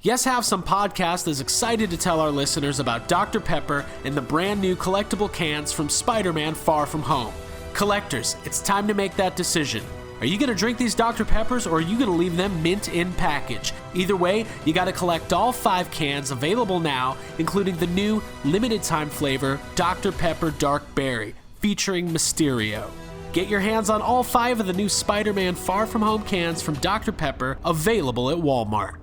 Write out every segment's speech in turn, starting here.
Yes Have Some podcast is excited to tell our listeners about Dr. Pepper and the brand new collectible cans from Spider-Man Far From Home. Collectors, it's time to make that decision. Are you going to drink these Dr. Peppers or are you going to leave them mint in package? Either way, you got to collect all 5 cans available now, including the new limited time flavor Dr. Pepper Dark Berry, featuring Mysterio. Get your hands on all 5 of the new Spider-Man Far From Home cans from Dr. Pepper, available at Walmart.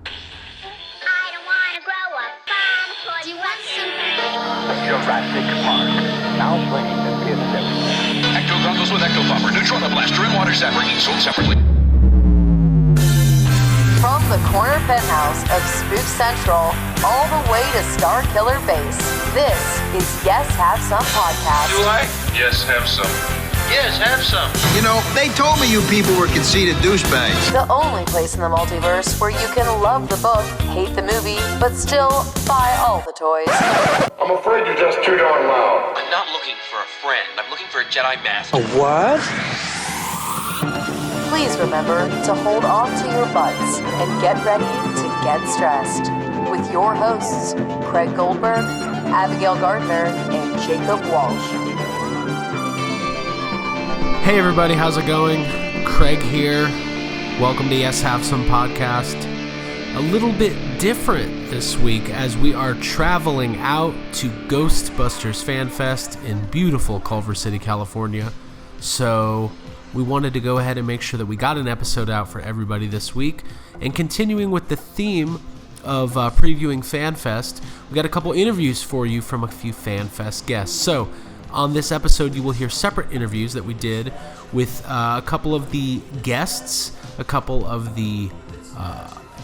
I don't want to grow up farm. Do you want some? Jurassic Park, now swinging at PS7. Ecto goggles with Ecto Popper, Neutrona Blaster, and Water Zapper, each sold separately. From the corner penthouse of Spook Central, all the way to Star Killer Base, this is Yes Have Some podcast. Do I? Yes, have some. Yes, have some. You know, they told me you people were conceited douchebags. The only place in the multiverse where you can love the book, hate the movie, but still buy all the toys. I'm afraid you're just too darn loud. I'm not looking for a friend. I'm looking for a Jedi Master. What? Please remember to hold on to your butts and get ready to get stressed. With your hosts, Craig Goldberg, Abigail Gardner, and Jacob Walsh. Hey everybody, how's it going? Craig here. Welcome to Yes Have Some podcast. A little bit different this week as we are traveling out to Ghostbusters Fan Fest in beautiful Culver City, California. So we wanted to go ahead and make sure that we got an episode out for everybody this week. And continuing with the theme of previewing Fan Fest, we got a couple interviews for you from a few Fan Fest guests. So on this episode, you will hear separate interviews that we did with a couple of the guests, a couple of the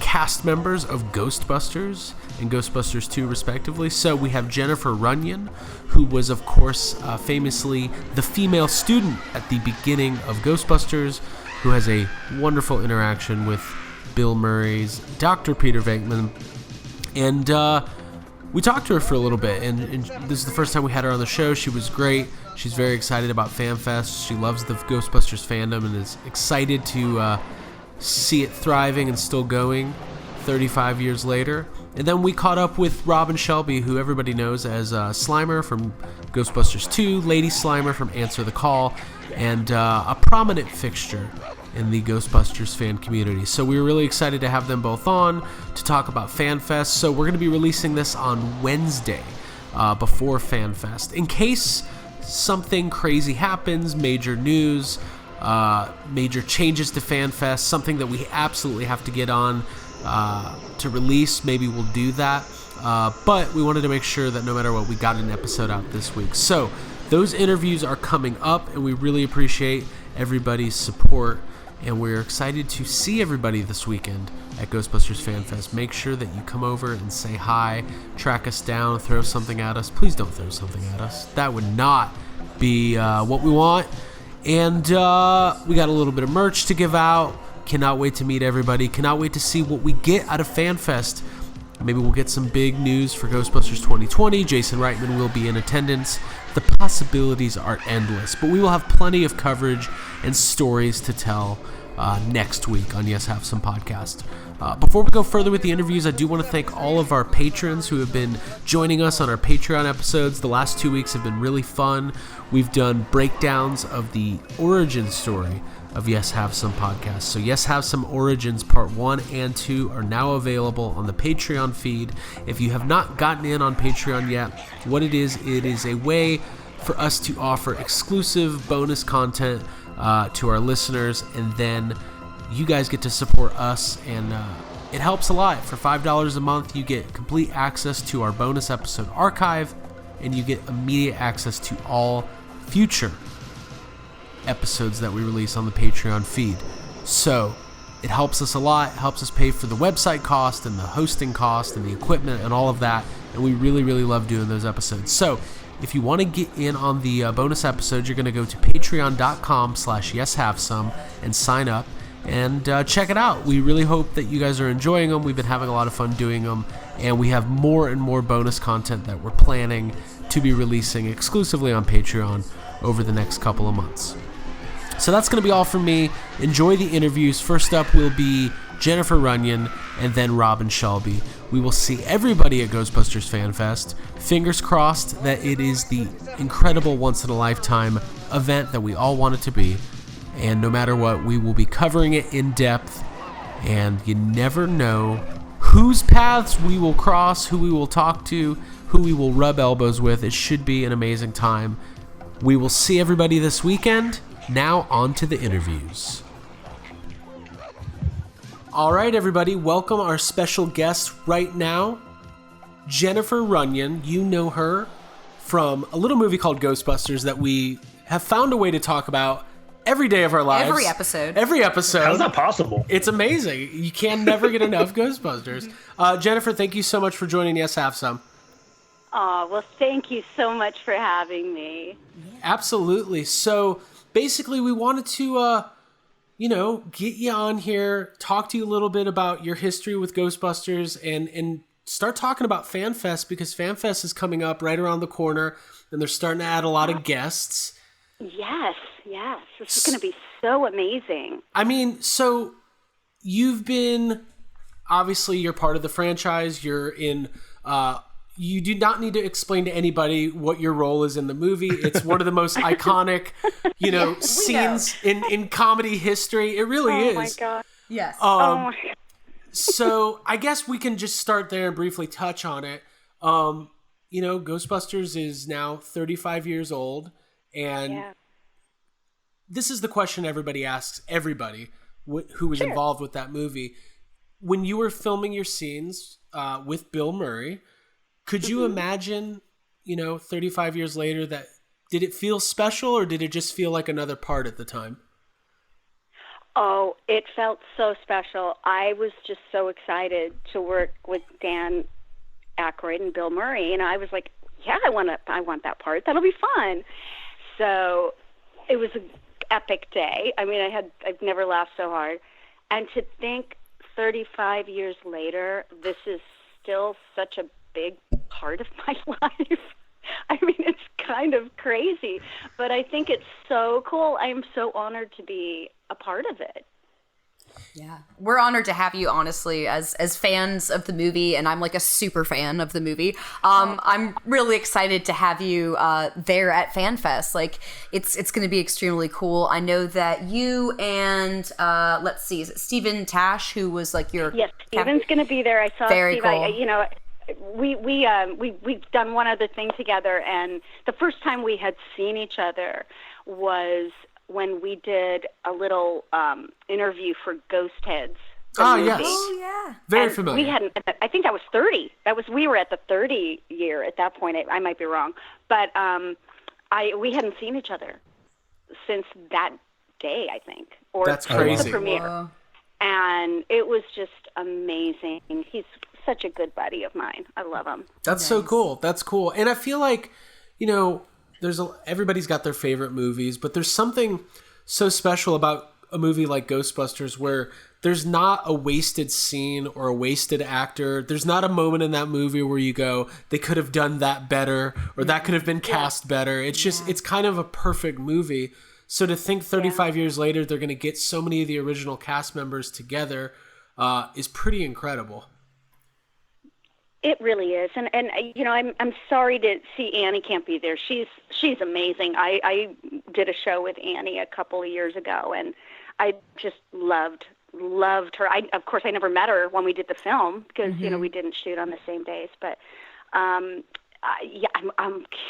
cast members of Ghostbusters and Ghostbusters 2, respectively. So we have Jennifer Runyon, who was, of course, famously the female student at the beginning of Ghostbusters, who has a wonderful interaction with Bill Murray's Dr. Peter Venkman. And we talked to her for a little bit, and this is the first time we had her on the show. She was great. She's very excited about FanFest. She loves the Ghostbusters fandom and is excited to see it thriving and still going 35 years later. And then we caught up with Robin Shelby, who everybody knows as Slimer from Ghostbusters 2, Lady Slimer from Answer the Call, and a prominent fixture in the Ghostbusters fan community. So we were really excited to have them both on to talk about FanFest. So we're going to be releasing this on Wednesday before FanFest. In case something crazy happens, major news, major changes to FanFest, something that we absolutely have to get on to release, maybe we'll do that. But we wanted to make sure that no matter what, we got an episode out this week. So those interviews are coming up, and we really appreciate everybody's support. And we're excited to see everybody this weekend at Ghostbusters Fan Fest. Make sure that you come over and say hi, track us down, throw something at us. Please don't throw something at us. That would not be what we want. And we got a little bit of merch to give out. Cannot wait to meet everybody. Cannot wait to see what we get out of Fan Fest. Maybe we'll get some big news for Ghostbusters 2020. Jason Reitman will be in attendance. The possibilities are endless, but we will have plenty of coverage and stories to tell next week on Yes Have Some podcast. Before we go further with the interviews, I do want to thank all of our patrons who have been joining us on our Patreon episodes. The last 2 weeks have been really fun. We've done breakdowns of the origin story of Yes Have Some podcast. So Yes Have Some Origins Part 1 and 2 are now available on the Patreon feed. If you have not gotten in on Patreon yet, what it is a way for us to offer exclusive bonus content to our listeners, and then you guys get to support us, and it helps a lot. For $5 a month, you get complete access to our bonus episode archive, and you get immediate access to all future episodes that we release on the Patreon feed. So it helps us a lot. It helps us pay for the website cost and the hosting cost and the equipment and all of that, and we really, really love doing those episodes. So if you want to get in on the bonus episodes, you're going to go to patreon.com/yeshavesome and sign up and check it out. We really hope that you guys are enjoying them. We've been having a lot of fun doing them, and we have more and more bonus content that we're planning to be releasing exclusively on Patreon over the next couple of months. So that's going to be all from me. Enjoy the interviews. First up will be Jennifer Runyon, and then Robin Shelby. We will see everybody at Ghostbusters Fan Fest. Fingers crossed that it is the incredible once-in-a-lifetime event that we all want it to be. And no matter what, we will be covering it in depth. And you never know whose paths we will cross, who we will talk to, who we will rub elbows with. It should be an amazing time. We will see everybody this weekend. Now on to the interviews. All right, everybody, welcome our special guest right now, Jennifer Runyon. You know her from a little movie called Ghostbusters that we have found a way to talk about every day of our lives. Every episode. How's that possible? It's amazing. You can never get enough Ghostbusters. Jennifer, thank you so much for joining Yes Have Some. Oh, well, thank you so much for having me. Absolutely. So basically, we wanted to, get you on here, talk to you a little bit about your history with Ghostbusters, and start talking about Fan Fest, because Fan Fest is coming up right around the corner, and they're starting to add a lot of guests. Yes. This is going to be so amazing. I mean, so you've been, obviously, you're part of the franchise. You're in, you do not need to explain to anybody what your role is in the movie. It's one of the most iconic, scenes in comedy history. It really is. Oh, my God. Yes. Oh, my God. So I guess we can just start there and briefly touch on it. Ghostbusters is now 35 years old, and this is the question everybody asks everybody who was involved with that movie. When you were filming your scenes with Bill Murray, could you imagine, 35 years later, that did it feel special, or did it just feel like another part at the time? Oh, it felt so special. I was just so excited to work with Dan Aykroyd and Bill Murray, and I was like, yeah, I want that part. That'll be fun. So it was an epic day. I mean, I've never laughed so hard. And to think 35 years later, this is still such a big part of my life. I mean, it's kind of crazy, but I think it's so cool. I am so honored to be a part of it. Yeah, we're honored to have you, honestly, as fans of the movie, and I'm like a super fan of the movie. I'm really excited to have you there at Fan Fest. Like, it's going to be extremely cool. I know that you and let's see, is it Stephen Tash, who was like your Stephen's going to be there. I saw Very Steve. Cool. We've done one other thing together, and the first time we had seen each other was when we did a little interview for Ghost Heads. Yes. Oh, yeah. Very and familiar. We hadn't. I think that was 30. We were at the 30 year at that point. I might be wrong, but we hadn't seen each other since that day, I think. Or that's crazy. The premiere. Whoa. And it was just amazing. He's such a good buddy of mine. I love him. That's so cool. That's cool. And I feel like, everybody's got their favorite movies, but there's something so special about a movie like Ghostbusters where there's not a wasted scene or a wasted actor. There's not a moment in that movie where you go, they could have done that better, or that could have been cast better. It's just, it's kind of a perfect movie. So to think 35 years later, they're going to get so many of the original cast members together is pretty incredible. It really is, and I'm sorry to see Annie can't be there. She's amazing. I did a show with Annie a couple of years ago, and I just loved her. Of course I never met her when we did the film because we didn't shoot on the same days. But I'm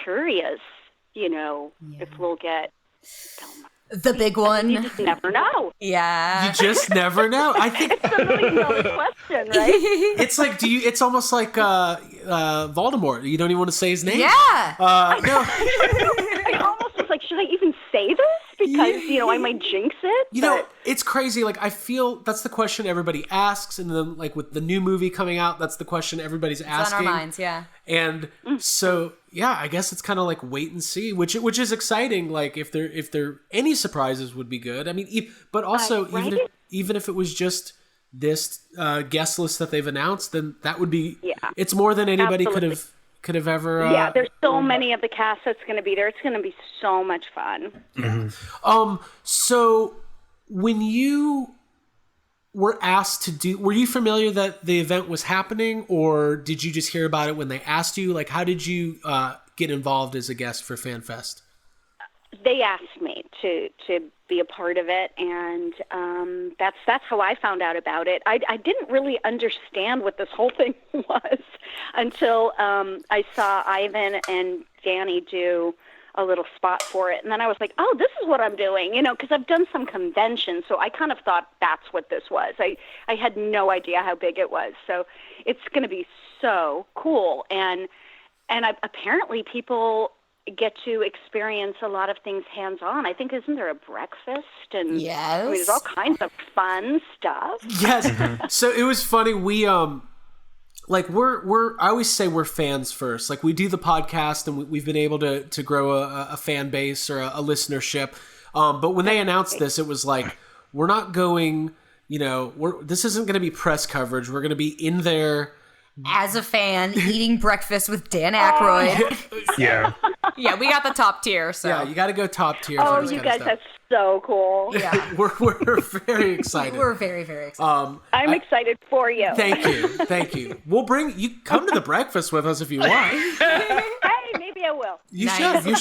curious, if we'll get the big one. You just never know. Yeah. You just never know. I think it's a $1 million question, right? It's like, it's almost like Voldemort. You don't even want to say his name. Yeah. No. I almost was like, should I even say this? Because, I might jinx it. It's crazy. Like, I feel that's the question everybody asks. And then, like, with the new movie coming out, that's the question everybody's asking. It's on our minds, yeah. And so, yeah, I guess it's kind of like wait and see, which is exciting. Like, if there any surprises would be good. I mean, but also, even if it was just this guest list that they've announced, then that would be, it's more than anybody could have ever. There's so many of the cast that's going to be there. It's going to be so much fun. So when you were asked to do, were you familiar that the event was happening, or did you just hear about it when they asked you? Like, how did you get involved as a guest for Fan Fest? They asked me to be a part of it, and that's how I found out about it. I didn't really understand what this whole thing was until I saw Ivan and Danny do a little spot for it, and then I was like, oh, this is what I'm doing, because I've done some conventions, so I kind of thought that's what this was. I had no idea how big it was, so it's going to be so cool, and apparently people get to experience a lot of things hands-on. I think, isn't there a breakfast? And yes. There's all kinds of fun stuff. Yes. So it was funny. We we're I always say we're fans first. Like, we do the podcast, and we've been able to grow a fan base or a listenership. But when they announced this, it was like, we're not going. This isn't going to be press coverage. We're going to be in there as a fan, eating breakfast with Dan Aykroyd. Yeah. Yeah, we got the top tier. So yeah, you got to go top tier. Oh, you guys are so cool. Yeah, we're very excited. We're very, very excited. I'm excited for you. Thank you. We'll bring you. Come to the breakfast with us if you want. Hey, maybe I will. You should. We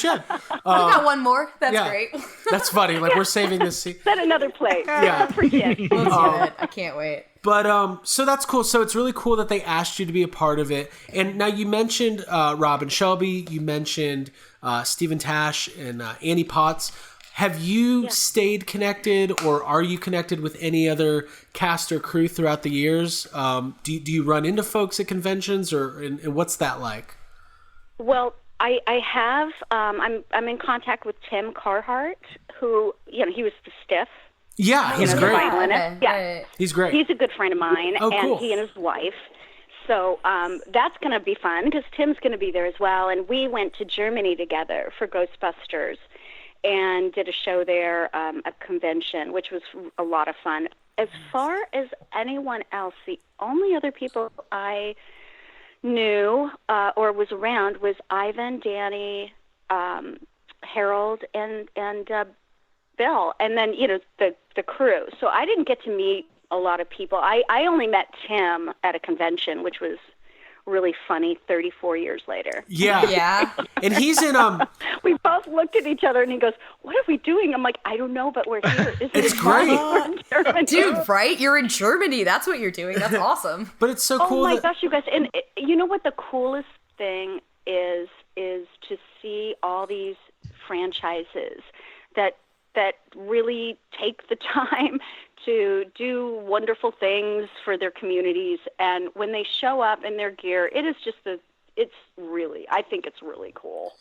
got one more. That's great. That's funny. Like, we're saving this seat. Set another plate. Yeah. Appreciate it. Let's do it. I can't wait. But so that's cool. So it's really cool that they asked you to be a part of it. And now you mentioned Robin Shelby. You mentioned Stephen Tash and Annie Potts. Have you stayed connected, or are you connected with any other cast or crew throughout the years? Do you run into folks at conventions, and what's that like? Well, I have. I'm in contact with Tim Carhart, who he was the Stiff. Yeah, he's great. Yeah, he's great. He's a good friend of mine, and cool. He and his wife. So that's going to be fun because Tim's going to be there as well. And we went to Germany together for Ghostbusters and did a show there, a convention, which was a lot of fun. As far as anyone else, the only other people I knew or was around was Ivan, Danny, Harold, and Bill, and then the crew. So I didn't get to meet a lot of people. I only met Tim at a convention, which was really funny 34 years later. Yeah. And he's in we both looked at each other and he goes, "What are we doing?" I'm like, "I don't know, but we're here." It's great. We're in Germany. Dude, right? You're in Germany. That's what you're doing. That's awesome. But it's so cool. Oh my gosh, you guys. And you know what the coolest thing is to see all these franchises that really take the time to do wonderful things for their communities, and when they show up in their gear, I think it's really cool.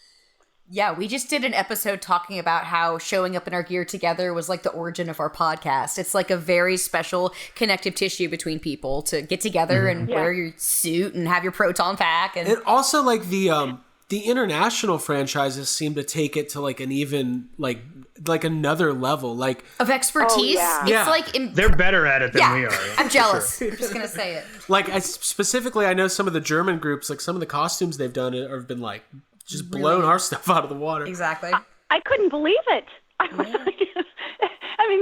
Yeah, we just did an episode talking about how showing up in our gear together was like the origin of our podcast. It's like a very special connective tissue between people to get together and wear your suit and have your proton pack. And also, like, the international franchises seem to take it to like an even like another level, like, of expertise. It's like they're better at it than we are. I'm jealous. I'm just gonna say it. Like, I know some of the German groups, like some of the costumes they've done have been like just blown our stuff out of the water. Exactly. I couldn't believe it. I was like,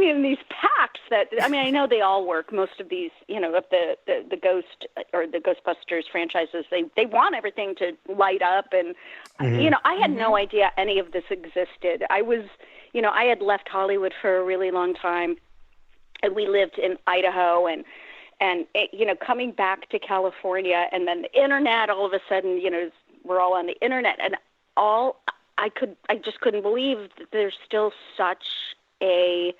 in these packs I know they all work. Most of these, of the Ghost or the Ghostbusters franchises, they want everything to light up, and I had no idea any of this existed. I was, I had left Hollywood for a really long time, and we lived in Idaho, and coming back to California, and then the internet, all of a sudden, we're all on the internet, and I just couldn't believe that there's still such a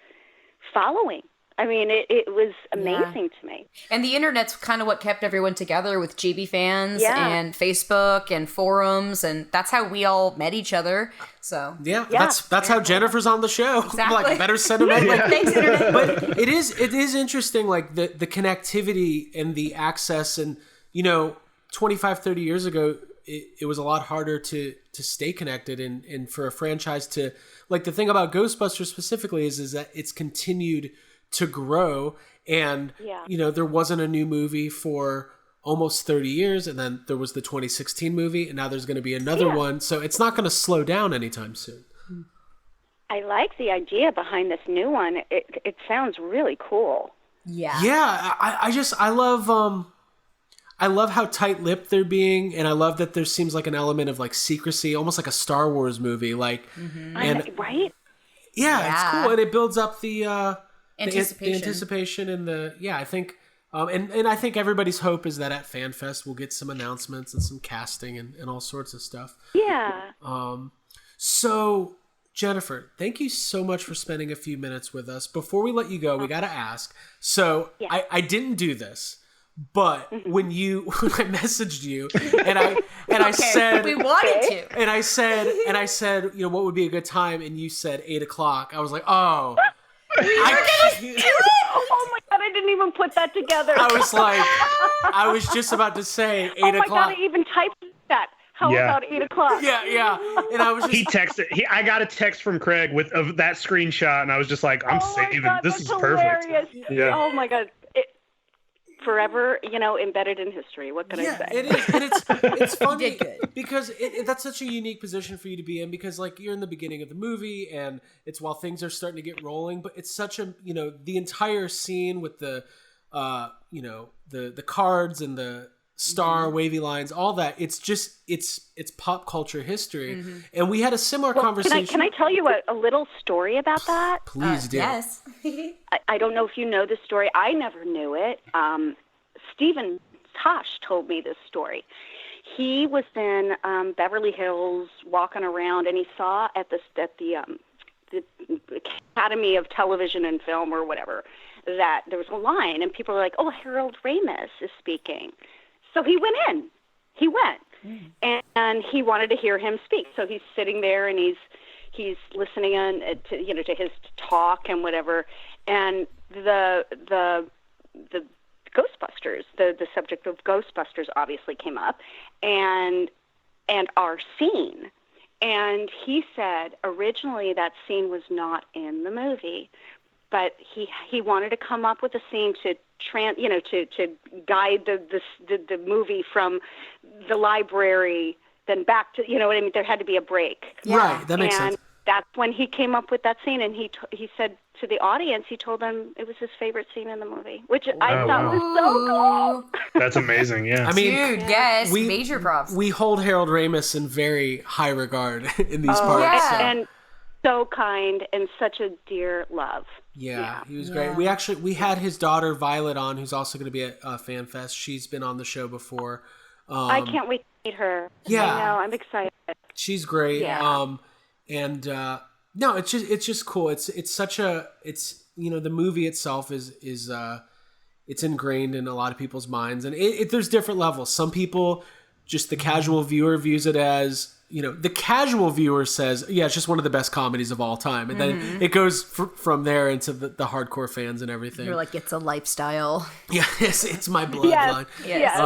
following. It was amazing to me. And the internet's kind of what kept everyone together with GB fans and Facebook and forums, and that's how we all met each other. So that's how Jennifer's on the show. Exactly. Like, better send them in. Like, thanks, internet. But it is interesting, like the connectivity and the access, and 25, 30 years ago, it was a lot harder to stay connected, and for a franchise to, like, the thing about Ghostbusters specifically is that it's continued to grow, and there wasn't a new movie for almost 30 years, and then there was the 2016 movie, and now there's going to be another one, so it's not going to slow down anytime soon. I like the idea behind this new one. It sounds really cool. Yeah. Yeah, I love how tight-lipped they're being, and I love that there seems like an element of like secrecy, almost like a Star Wars movie, like, Right? Yeah, it's cool, and it builds up the Anticipation. the anticipation, and I think, and I think everybody's hope is that at Fan Fest we'll get some announcements and some casting and all sorts of stuff. Yeah. So, Jennifer, thank you so much for spending a few minutes with us. Before we let you go, we got to ask. So, I didn't do this, but when I messaged you and I said we wanted to, and I said, you know, what would be a good time, and you said 8:00. I was like, oh. Oh my God, I didn't even put that together. I was just about to say 8:00. Oh my God, I even typed that. How about 8:00? Yeah. And I was just... He texted. I got a text from Craig of that screenshot, and I was just like, I'm saving. God, this is hilarious. perfect. Yeah. Oh my God. Forever, embedded in history. What can I say? It is, and it's funny because that's such a unique position for you to be in, because like you're in the beginning of the movie and it's while things are starting to get rolling, but it's such a, the entire scene with the the cards and the star wavy lines, all that, it's just it's pop culture history. And we had a similar conversation. Can I tell you a little story about that? Please do. Yes. I don't know if you know this story. I never knew it. Stephen Tosh told me this story. He was in Beverly Hills walking around, and he saw at the Academy of Television and Film or whatever that there was a line, and people were like, "Oh, Harold Ramis is speaking." So he went in. He went, and he wanted to hear him speak. So he's sitting there, and he's listening in to his talk and whatever. And the Ghostbusters, the subject of Ghostbusters obviously came up, and our scene. And he said originally that scene was not in the movie, but he wanted to come up with a scene to guide the movie from the library then back to, what I mean, there had to be a break. Right, that makes sense. And that's when he came up with that scene, and he said to the audience, he told them it was his favorite scene in the movie, which I thought was so cool. That's amazing, yeah. I mean, dude, yes, major props. We hold Harold Ramis in very high regard in these parts. Yeah. And so kind and such a dear love. Yeah, he was great. We had his daughter Violet on, who's also going to be at Fan Fest. She's been on the show before. I can't wait to meet her. Yeah, I know. I'm excited. She's great. Yeah. No, it's just cool. It's the movie itself is it's ingrained in a lot of people's minds, and there's different levels. Some people, just the casual viewer views it as, the casual viewer says, yeah, it's just one of the best comedies of all time. And then it goes from there into the hardcore fans and everything. You're like, it's a lifestyle. Yeah, it's my bloodline. Yes.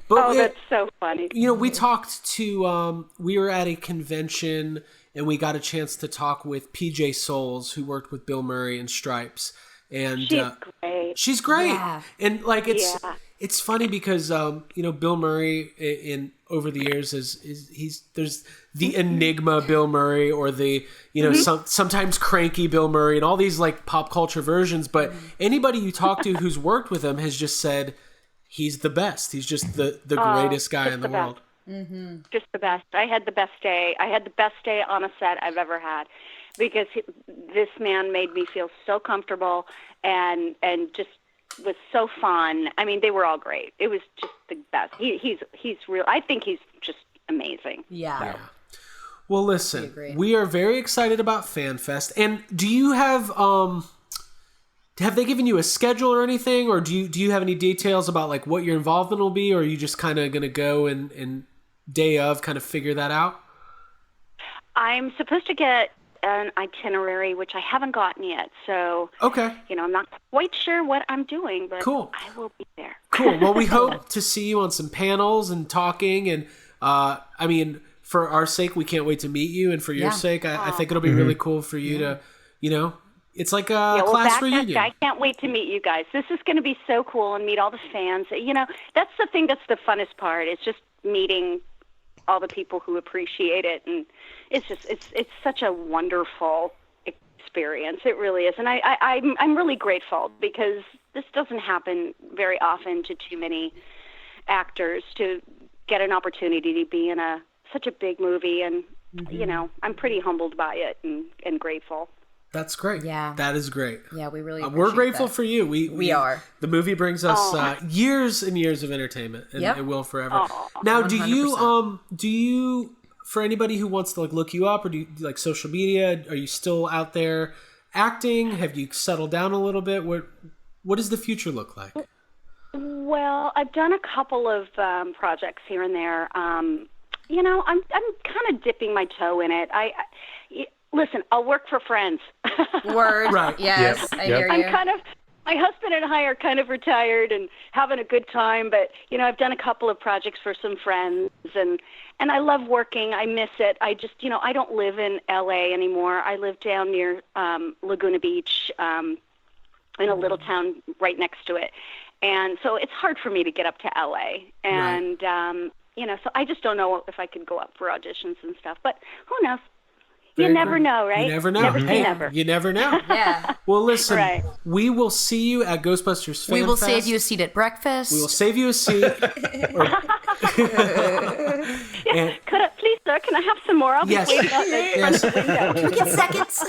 That's so funny. We talked to, we were at a convention and we got a chance to talk with PJ Souls, who worked with Bill Murray in Stripes. And she's great. Yeah. And it's funny because Bill Murray in over the years there's the enigma Bill Murray, or the sometimes cranky Bill Murray, and all these like pop culture versions, but anybody you talk to who's worked with him has just said he's the best. He's just the greatest guy in the world. Mm-hmm. Just the best. I had the best day. I had the best day on a set I've ever had, because this man made me feel so comfortable and just was so fun. I mean, they were all great. It was just the best. He's real. I think he's just amazing. Yeah. Well, listen, we are very excited about Fan Fest. And do you have they given you a schedule or anything, or do you have any details about like what your involvement will be, or are you just kind of going to go and day of kind of figure that out? I'm supposed to get an itinerary, which I haven't gotten yet. So, okay. I'm not quite sure what I'm doing, but cool. I will be there. Cool. Well, we hope to see you on some panels and talking. And I mean, for our sake, we can't wait to meet you. And for your sake, I think it'll be really cool for you to, it's like a class reunion. I can't wait to meet you guys. This is going to be so cool, and meet all the fans. That's the thing that's the funnest part. It's just meeting all the people who appreciate it, and it's such a wonderful experience. It really is, and I'm really grateful because this doesn't happen very often to too many actors to get an opportunity to be in such a big movie, and I'm pretty humbled by it and grateful. That's great. Yeah. That is great. Yeah, we really we're grateful that. for you. We are. The movie brings us years and years of entertainment, and it will forever. Now, 100%. do you for anybody who wants to look you up, or do you like social media? Are you still out there acting? Have you settled down a little bit? What does the future look like? Well, I've done a couple of projects here and there. I'm kind of dipping my toe in it. Listen, I'll work for friends. Word. Right. Yes, I hear you. My husband and I are kind of retired and having a good time, but, I've done a couple of projects for some friends, and I love working. I miss it. I just, I don't live in L.A. anymore. I live down near Laguna Beach in a little town right next to it. And so it's hard for me to get up to L.A. And, so I just don't know if I could go up for auditions and stuff, but who knows? You never know, right? You never know. Never say never. You never know. Yeah. Well, listen, we will see you at Ghostbusters Fan Fest. We will save you a seat at breakfast. We will save you a seat. Please, sir, can I have some more? I'll be waiting out there. Yes. Can we get seconds?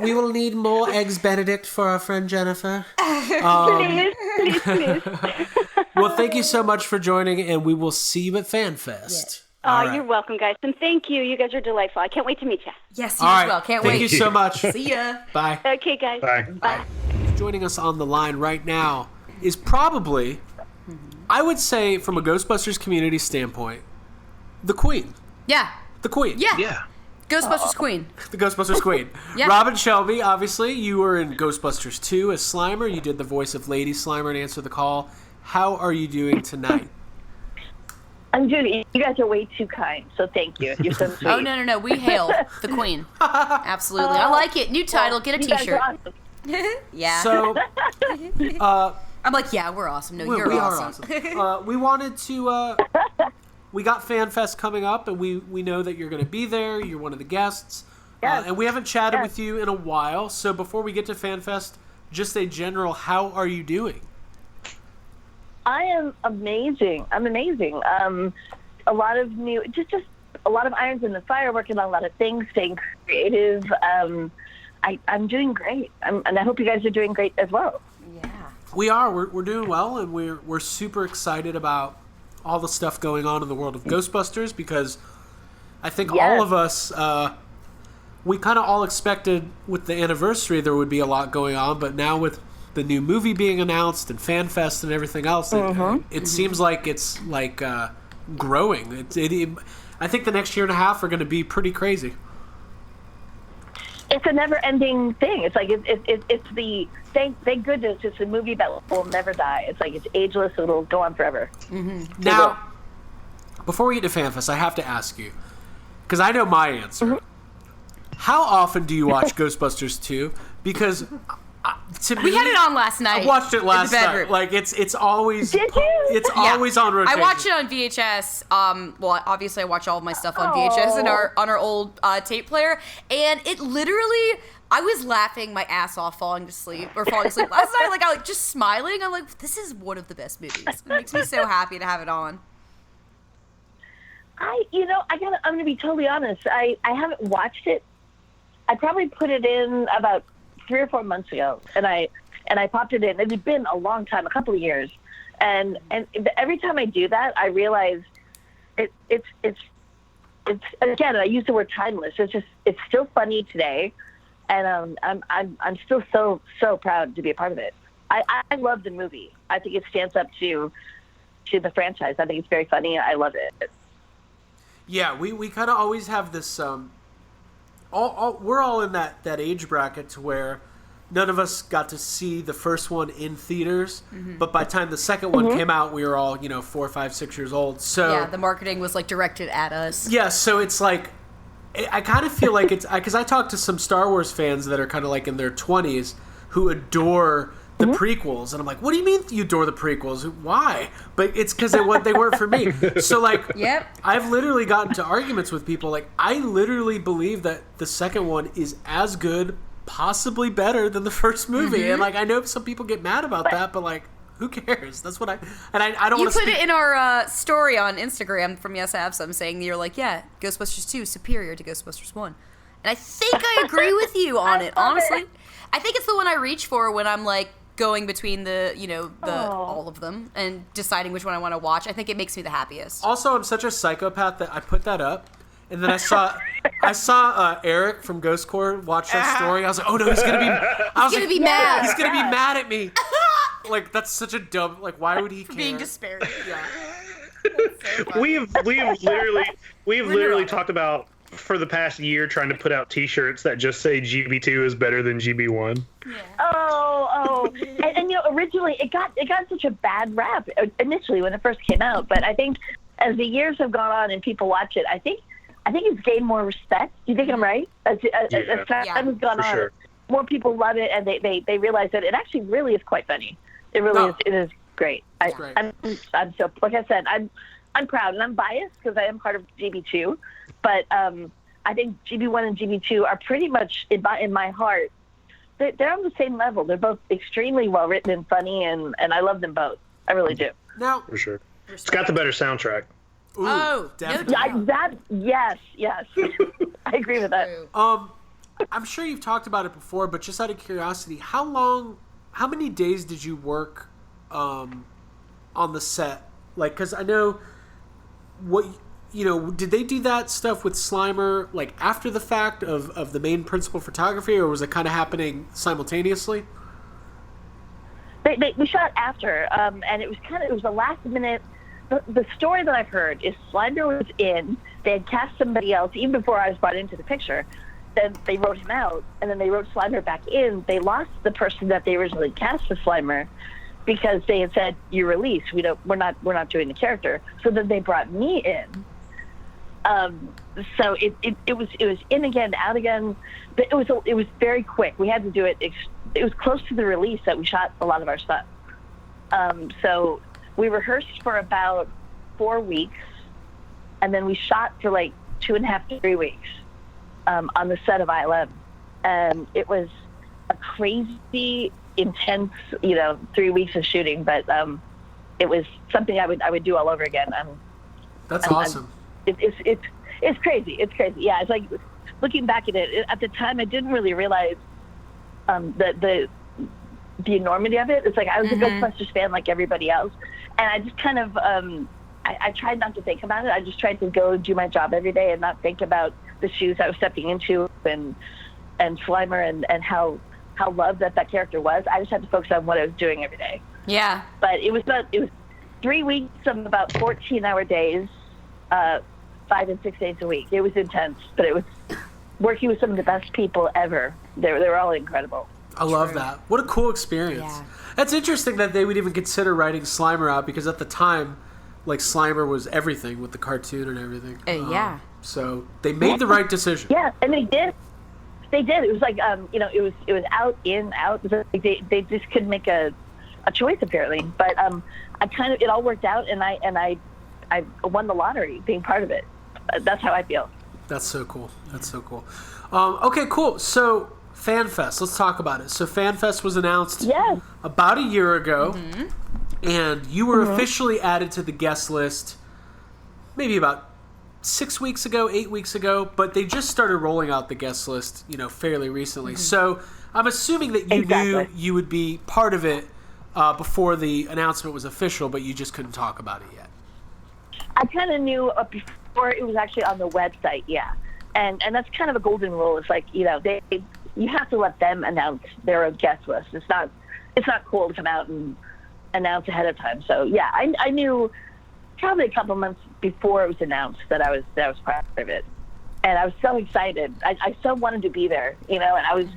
We will need more Eggs Benedict for our friend Jennifer. Please. Well, thank you so much for joining, and we will see you at Fan Fest. Right. You're welcome, guys. And thank you. You guys are delightful. I can't wait to meet you. Yes, you as well. Can't wait. Thank you so much. See ya. Bye. Okay, guys. Bye. Joining us on the line right now is probably, I would say, from a Ghostbusters community standpoint, the Queen. Yeah. The Queen. Yeah. Ghostbusters Queen. The Ghostbusters Queen. Yeah. Robin Shelby, obviously, you were in Ghostbusters 2 as Slimer. You did the voice of Lady Slimer and Answer the Call. How are you doing tonight? I'm doing. You guys are way too kind, so thank you. You're so sweet. Oh, no. We hail the Queen. Absolutely. I like it. New title. Get a T-shirt. Yeah. So, I'm like, yeah, we're awesome. No, you're awesome. We wanted to, we got Fan Fest coming up, and we know that you're going to be there. You're one of the guests. Yes. And we haven't chatted with you in a while. So before we get to Fan Fest, just a general, how are you doing? I am amazing. I'm amazing. A lot of new, just a lot of irons in the fire, working on a lot of things, staying creative. I'm doing great. And I hope you guys are doing great as well. Yeah. We are. We're doing well, and we're super excited about all the stuff going on in the world of Ghostbusters, because I think all of us, we kind of all expected with the anniversary there would be a lot going on, but now with the new movie being announced and Fan Fest and everything else, it seems like it's growing. I think the next year and a half are going to be pretty crazy. It's a never-ending thing. It's like it's the thank goodness it's a movie that will never die. It's like it's ageless. It'll go on forever. Now, before we get to Fan Fest, I have to ask you, because I know my answer. How often do you watch Ghostbusters 2? Because to me, we had it on last night. I watched it last night. Like it's always always on rotation. I watched it on VHS. Well, obviously I watch all of my stuff on VHS and on our old tape player, and it literally, I was laughing my ass off falling asleep last night. Like I just smiling. I'm like, this is one of the best movies. It makes me so happy to have it on. I'm gonna be totally honest. I haven't watched it. I probably put it in about 3 or 4 months ago, and I popped it in. It had been a long time, a couple of years, and every time I do that, I realize it's again. I use the word timeless. It's still funny today, and I'm still so proud to be a part of it. I love the movie. I think it stands up to the franchise. I think it's very funny. I love it. Yeah, we kind of always have this. We're all in that age bracket to where none of us got to see the first one in theaters, but by the time the second one came out, we were all 4, 5, 6 years old. So yeah, the marketing was directed at us. Yeah, so it's like I kind of feel like it's because I talked to some Star Wars fans that are kind of like in their 20s who adore the prequels, and I'm like, what do you mean you adore the prequels? Why? But it's because they weren't for me. So like, I've literally gotten to arguments with people. Like, I literally believe that the second one is as good, possibly better than the first movie. And like I know some people get mad about that, but like who cares? That's what I don't You want to put it in our story on Instagram from Yes I Have Some, saying you're like, yeah, Ghostbusters 2 is superior to Ghostbusters 1. And I think I agree with you on it, honestly. I think it's the one I reach for when I'm like going between all of them and deciding which one I want to watch. I think it makes me the happiest. Also, I'm such a psychopath that I put that up, and then I saw Eric from Ghost Corps watch that story. I was like, oh no, he's gonna be mad. He's gonna be mad at me. Like that's such a dumb. Like why would he care? Being disparaged. Yeah. So we've literally talked about for the past year trying to put out T-shirts that just say GB2 is better than GB1. Yeah. And originally it got such a bad rap initially when it first came out, but I think as the years have gone on and people watch it, I think it's gained more respect. Do you think I'm right? As time has gone on, sure. More people love it, and they realize that it actually really is quite funny. It really is. It is great. I'm so, like I said, I'm proud, and I'm biased because I am part of GB2, but I think GB1 and GB2 are pretty much in my heart. They're on the same level. They're both extremely well written and funny, and I love them both. I really do. Now, for sure, it's got the better soundtrack. Ooh, definitely. Yes. I agree with that. I'm sure you've talked about it before, but just out of curiosity, how many days did you work on the set? Like, because I know did they do that stuff with Slimer like after the fact of the main principal photography, or was it kind of happening simultaneously? We shot after, and it was the last minute. The story that I've heard is Slimer was in. They had cast somebody else even before I was brought into the picture. Then they wrote him out, and then they wrote Slimer back in. They lost the person that they originally cast as Slimer because they had said, "You're released. We're not doing the character." So then they brought me in. So it was in again, out again. But it was very quick. We had to do it. It was close to the release that we shot a lot of our stuff. So we rehearsed for about 4 weeks, and then we shot for like 2.5 to 3 weeks on the set of ILM. And it was a crazy, intense, 3 weeks of shooting. But it was something I would do all over again. That's awesome. It's crazy. It's crazy. Yeah, it's like looking back at it. At the time, I didn't really realize the enormity of it. It's like I was a Ghostbusters fan like everybody else, and I just kind of I tried not to think about it. I just tried to go do my job every day and not think about the shoes I was stepping into and Slimer and how loved that character was. I just had to focus on what I was doing every day. Yeah. But it was 3 weeks of about 14-hour days, 5 and 6 days a week. It was intense, but it was working with some of the best people ever. They were all incredible. I love that. What a cool experience. Yeah. That's interesting that they would even consider writing Slimer out, because at the time, like, Slimer was everything with the cartoon and everything. Yeah. So they made the right decision. Yeah, and they did. It was like, it was out, in, out. They just couldn't make a choice, apparently. But it all worked out, and I won the lottery being part of it. That's how I feel. That's so cool. Okay, cool. So Fan Fest, let's talk about it. So Fan Fest was announced about a year ago, and you were officially added to the guest list maybe about 6 weeks ago, 8 weeks ago, but they just started rolling out the guest list, fairly recently. So I'm assuming that you knew you would be part of it before the announcement was official, but you just couldn't talk about it yet. I kind of knew before it was actually on the website, and that's kind of a golden rule. It's like, you have to let them announce their own guest list. It's not cool to come out and announce ahead of time. So yeah, I knew probably a couple months before it was announced that I was part of it, and I was so excited. I so wanted to be there, and I was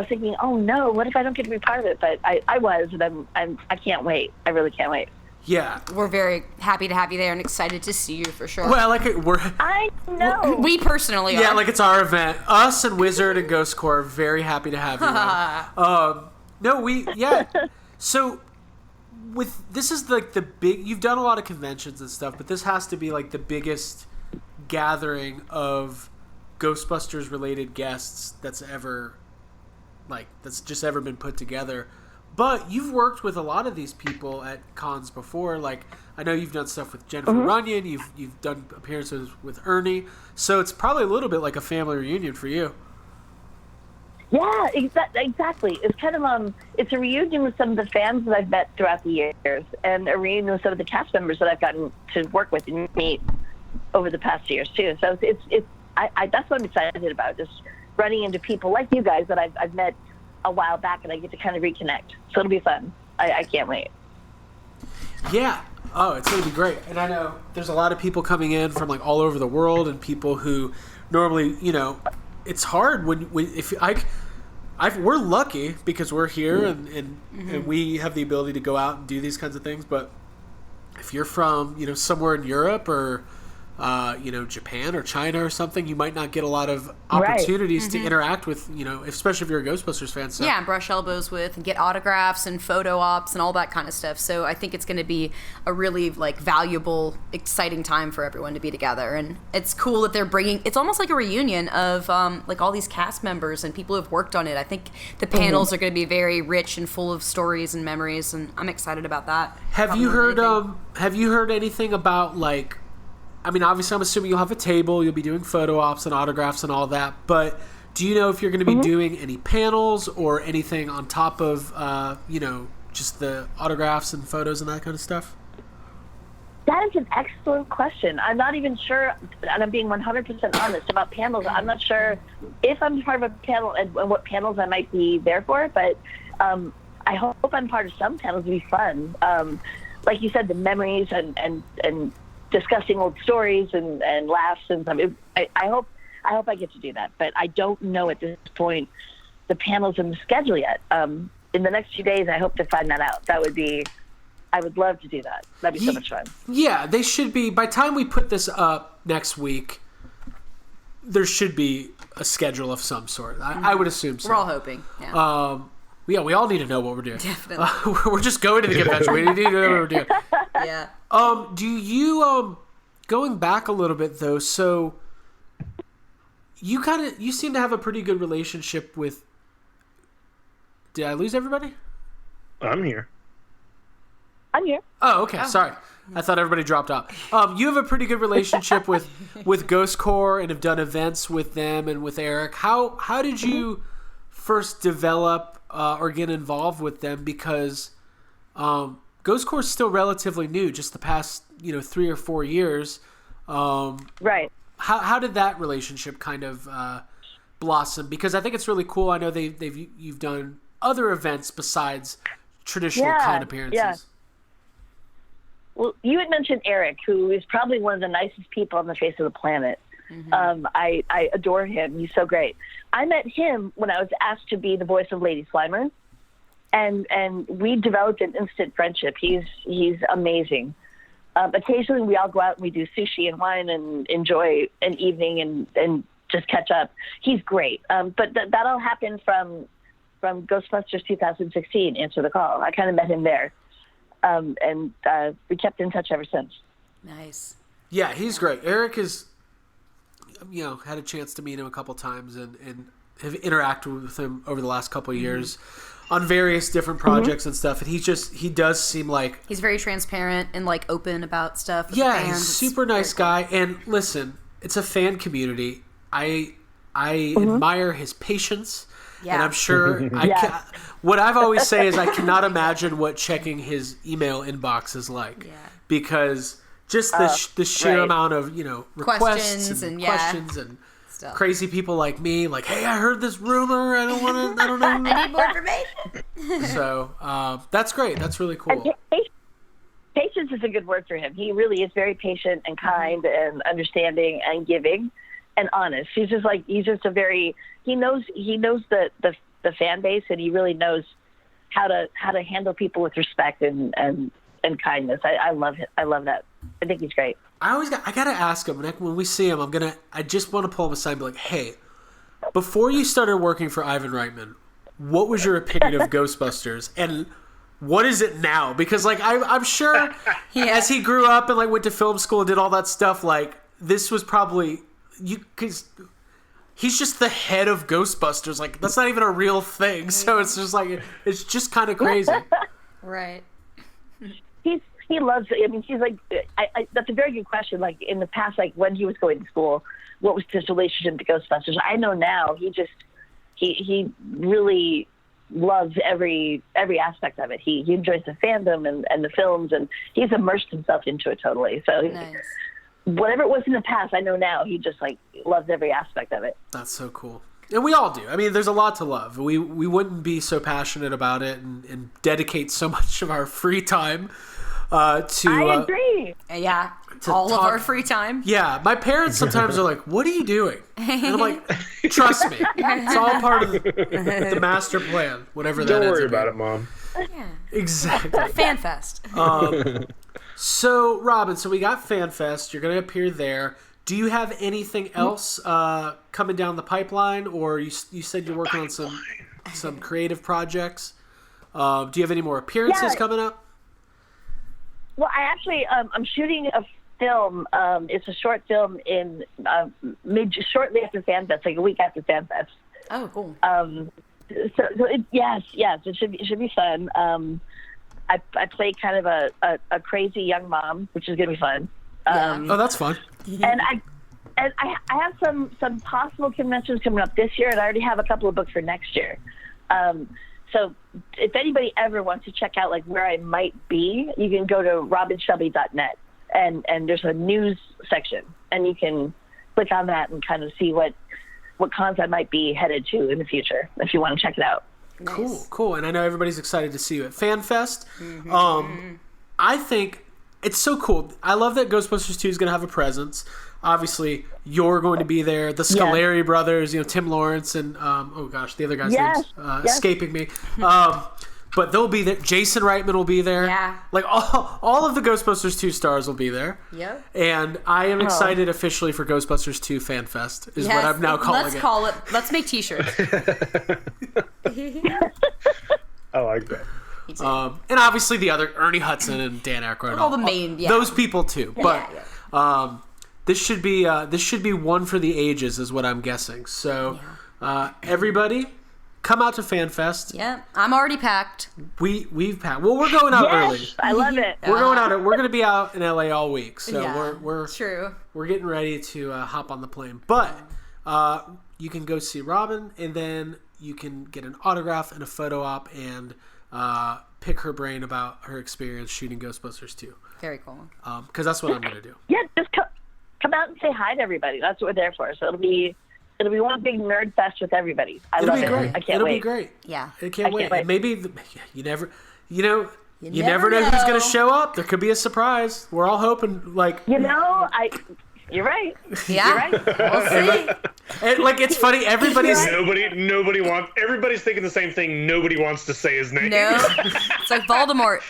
thinking, oh no, what if I don't get to be part of it? But I was, and I can't wait. I really can't wait. Yeah, we're very happy to have you there and excited to see you for sure. Well, I know. We personally are. Yeah, like it's our event. Us and Wizard and Ghost Corps are very happy to have you. So this is like the big. You've done a lot of conventions and stuff, but this has to be like the biggest gathering of Ghostbusters related guests that's ever that's just ever been put together. But you've worked with a lot of these people at cons before. Like, I know you've done stuff with Jennifer Runyon. You've done appearances with Ernie. So it's probably a little bit like a family reunion for you. Yeah, exactly. It's kind of it's a reunion with some of the fans that I've met throughout the years, and a reunion with some of the cast members that I've gotten to work with and meet over the past years too. So it's that's what I'm excited about, just running into people like you guys that I've met a while back, and I get to kind of reconnect. So it'll be fun. I can't wait. Yeah. Oh, it's going to be great. And I know there's a lot of people coming in from like all over the world, and people who normally, it's hard we're lucky because we're here and we have the ability to go out and do these kinds of things. But if you're from, somewhere in Europe or, Japan or China or something, you might not get a lot of opportunities to interact with, especially if you're a Ghostbusters fan. So. Yeah, and brush elbows with and get autographs and photo ops and all that kind of stuff. So I think it's going to be a really valuable, exciting time for everyone to be together. And it's cool that they're bringing, it's almost like a reunion of all these cast members and people who have worked on it. I think the panels are going to be very rich and full of stories and memories, and I'm excited about that. Have you heard anything about obviously I'm assuming you'll have a table, you'll be doing photo ops and autographs and all that, but do you know if you're going to be doing any panels or anything on top of, just the autographs and photos and that kind of stuff? That is an excellent question. I'm not even sure, and I'm being 100% honest about panels. I'm not sure if I'm part of a panel and what panels I might be there for, but I hope I'm part of some panels. It'll be fun. Like you said, the memories and discussing old stories and laughs and something. I hope I get to do that, but I don't know at this point the panels and the schedule yet. In the next few days, I hope to find that out. I would love to do that. That'd be so much fun. Yeah, they should be. By the time we put this up next week, there should be a schedule of some sort. I would assume so. We're all hoping. Yeah. Yeah, we all need to know what we're doing. Definitely. We're just going to the convention. We need to know what we're doing. Yeah. Do you going back a little bit though? So you seem to have a pretty good relationship with. Did I lose everybody? I'm here. Oh, okay. Sorry. I thought everybody dropped out. You have a pretty good relationship with Ghost Corps and have done events with them and with Eric. How did you first develop or get involved with them? Because Ghost Corps is still relatively new, just the past 3 or 4 years. Right. How did that relationship kind of blossom? Because I think it's really cool. I know you've done other events besides traditional con appearances. Yeah. Well, you had mentioned Eric, who is probably one of the nicest people on the face of the planet. I adore him. He's so great. I met him when I was asked to be the voice of Lady Slimer, and we developed an instant friendship. He's amazing. Occasionally we all go out and we do sushi and wine and enjoy an evening and just catch up. He's great. But that all happened from Ghostbusters 2016, Answer the Call. I kind of met him there. And we kept in touch ever since. Nice. Yeah, he's great. Eric is, had a chance to meet him a couple times and have interacted with him over the last couple of years on various different projects and stuff. And he does seem like... He's very transparent and open about stuff. Yeah, he's a super nice guy. And listen, it's a fan community. I admire his patience. Yeah. And I'm sure what I've always say is I cannot imagine what checking his email inbox is like, because just the sheer amount of requests and questions and stuff. Crazy people like me, hey, I heard this rumor. I don't know. I need more information. So that's great. That's really cool. Patience is a good word for him. He really is very patient and kind and understanding and giving and honest. He's just a very. He knows the fan base, and he really knows how to handle people with respect and kindness. I love it. I love that. I think he's great. I gotta ask him when we see him. I just want to pull him aside and be like, hey, before you started working for Ivan Reitman, what was your opinion of Ghostbusters, and what is it now? Because I'm sure as he grew up and went to film school and did all that stuff, this was probably because he's just the head of Ghostbusters. Like, that's not even a real thing. So it's just like, it's just kind of crazy. Right. He loves it. I mean, he's like, that's a very good question. Like, in the past, like, when he was going to school, what was his relationship to Ghostbusters? I know now he really loves every aspect of it. He enjoys the fandom and the films, and he's immersed himself into it totally. So Nice. Whatever it was in the past, I know now he just, like, loves every aspect of it. That's so cool. And we all do. I mean, there's a lot to love. We wouldn't be so passionate about it and dedicate so much of our free time to... I agree. Yeah. All of our free time. Yeah. My parents sometimes are like, what are you doing? And I'm like, trust me. It's all part of the master plan, whatever that is. Don't worry about it, Mom. Yeah. Exactly. Fan Fest. So, Robin, we got Fan Fest. You're going to appear there. Do you have anything else coming down the pipeline, or you said you're working on some creative projects? Do you have any more appearances coming up? Well, I actually I'm shooting a film. It's a short film in shortly after Fan Fest, like a week after Fan Fest. Oh, cool. Yes, it should be fun. I play kind of a crazy young mom, which is gonna be fun. Oh, that's fun. And I have some possible conventions coming up this year, and I already have a couple of books for next year. So if anybody ever wants to check out, like, where I might be, you can go to robinshelby.net, and there's a news section, and you can click on that and kind of see what cons I might be headed to in the future if you want to check it out. Nice. Cool. And I know everybody's excited to see you at Fan Fest. I think it's so cool. I love that Ghostbusters 2 is going to have a presence. Obviously, you're going to be there. The Scolari brothers, Tim Lawrence and the other guy's name's escaping me. But they'll be there. Jason Reitman will be there. Yeah. Like all of the Ghostbusters 2 stars will be there. Yep. And I am excited officially for Ghostbusters 2 Fan Fest is what I'm now calling it. Let's call it. Let's make t-shirts. I like that. And obviously the other Ernie Hudson and Dan Aykroyd. All the main, those people too. But this should be one for the ages, is what I'm guessing. So everybody, come out to Fan Fest. Yeah, I'm already packed. We've packed. Well, we're going out early. I love it. We're going out. We're going to be out in LA all week, so we're true. We're getting ready to hop on the plane. But you can go see Robin, and then you can get an autograph and a photo op, and pick her brain about her experience shooting Ghostbusters 2. Very cool. Because that's what I'm going to do. Yeah, just come out and say hi to everybody. That's what we're there for. So it'll be one big nerd fest with everybody. It'll be great. I can't wait. It'll be great. Yeah. I can't wait. And maybe you never know who's going to show up. There could be a surprise. We're all hoping, like... You're right. Yeah. You're right. We'll see. And, like, it's funny. Everybody's Everybody's thinking the same thing. Nobody wants to say his name. No. It's like Voldemort.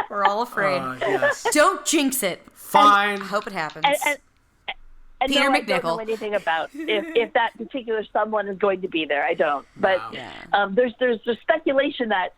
We're all afraid. Yes. Don't jinx it. Fine. I hope it happens. And Peter no, McNichol. I don't know anything about if that particular someone is going to be there. I don't. But there's speculation that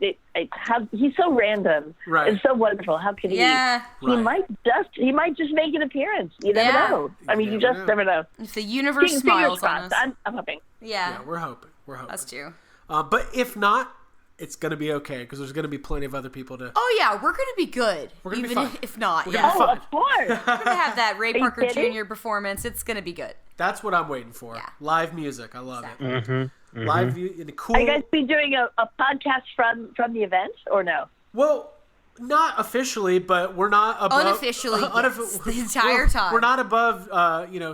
he's so random and so wonderful. How could he? Yeah. He might just make an appearance. You never know. I mean, you just never know. If the universe smiles on us. I'm hoping. Yeah. We're hoping. Us too. But if not, it's going to be okay, because there's going to be plenty of other people to... Oh, yeah, we're going to be good. We're going to be even fine. if not. We're Yeah. gonna be fine. Of course. We're going to have that Ray Are you Parker kidding? Jr. performance. It's going to be good. That's what I'm waiting for. Yeah. Live music. I love it. Mm-hmm. Live in a cool... Are you guys be doing a podcast from the event or no? Well, not officially, but we're not above... Unofficially, yes, the entire time. We're not above,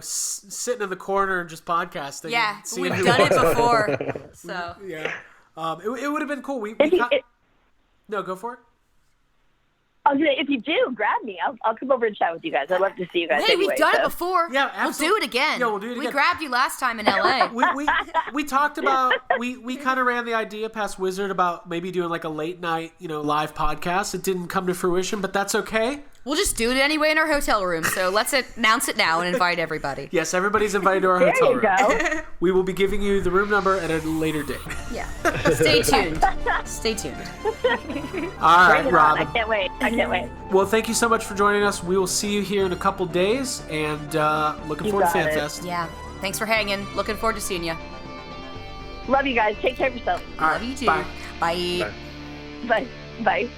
sitting in the corner and just podcasting. Yeah, and seeing we've who done it wants before. So. Yeah. It would have been cool. No, go for it. If you do, grab me. I'll come over and chat with you guys. I'd love to see you guys. Hey, anyway, we've done it before. Yeah, absolutely. We'll do it again. Yeah, we'll do it again. We grabbed you last time in LA. we talked about we kind of ran the idea past Wizard about maybe doing like a late night live podcast. It didn't come to fruition, but that's okay. We'll just do it anyway in our hotel room. So let's announce it now and invite everybody. Yes, everybody's invited to our There hotel you room. go. We will be giving you the room number at a later date. Yeah. Stay tuned. Stay tuned. All right, Bring it on. Robin. I can't wait. Well, thank you so much for joining us. We will see you here in a couple days, and looking You forward to got Fan it. Fest. Yeah. Thanks for hanging. Looking forward to seeing you. Love you guys. Take care of yourself. All Love right, you too. bye. Bye. Bye. Bye.